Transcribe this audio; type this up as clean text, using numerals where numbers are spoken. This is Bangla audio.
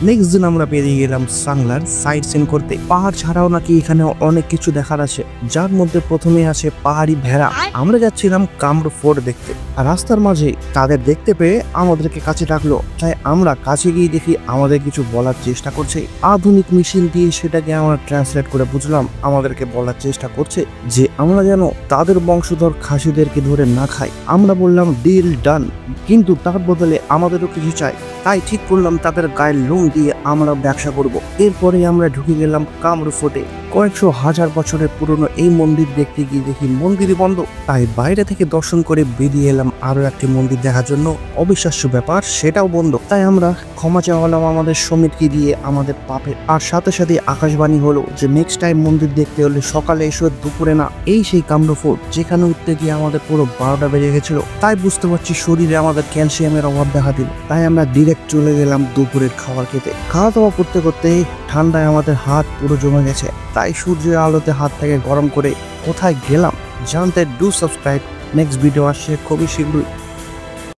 নেক্সট দিন আমরা বেরিয়ে গেলাম সাংলার সাইট সিন করতে। পাহাড় ছাড়াও নাকি এখানে অনেক কিছু দেখার আছে, যার মধ্যে প্রথমে আছে পাহাড়ি ভেড়া। আমরা যাচ্ছিলাম কামরু ফোর্ট দেখতে, আর রাস্তার মাঝে তাদের দেখতে পেয়ে আমাদেরকে কাছে ডাকলো। তাই আমরা কাছে গিয়ে দেখি আমাদের কিছু বলার চেষ্টা করছে। আধুনিক মেশিন দিয়ে সেটাকে আমরা ট্রান্সলেট করে বুঝলাম আমাদেরকে বলার চেষ্টা করছে যে আমরা যেন তাদের বংশধর খাসিদেরকে ধরে না খাই। আমরা বললাম ডিল ডান, কিন্তু তার বদলে আমাদেরও কিছু চাই। তাই ঠিক করলাম তাদের গায়ের লোম দিয়ে আমরা ব্যবসা করব। এরপরে আমরা ঢুকে গেলাম কামরু ফোর্টে। কয়েকশো হাজার বছরের পুরনো এই মন্দির দেখতে গিয়ে দেখি মন্দিরই বন্ধ। তাই বাইরে থেকে দর্শন করে বেরিয়ে এলাম আরো একটি মন্দির দেখার জন্য। অবিশ্বাস্য ব্যাপার, সেটাও বন্ধ। তাই আমরা ক্ষমা চাওয়ালাম আমাদের সমিতিকে দিয়ে আমাদের পাপের। আর সাথে সাথে আকাশবাণী হলো যে নেক্সট টাইম মন্দির দেখতে হলে সকালে এসো, দুপুরে না। এই সেই কামরু ফোর্ট যেখানে উঠতে গিয়ে আমাদের পুরো 12টা বেজে গেছিল। তাই বুঝতে পারছি শরীরে আমাদের ক্যালসিয়ামের অভাব দেখা দিল। তাই আমরা ডিরেক্ট চলে গেলাম দুপুরের খাবার খেতে। খাওয়া দাওয়া করতে করতে ঠান্ডায় আমাদের হাত পুরো জমে গেছে। তাই সূর্যের আলোতে হাত থেকে গরম করে কোথায় গেলাম জানতে ডু সাবস্ক্রাইব। নেক্সট ভিডিও আসছে খুবই শীঘ্রই।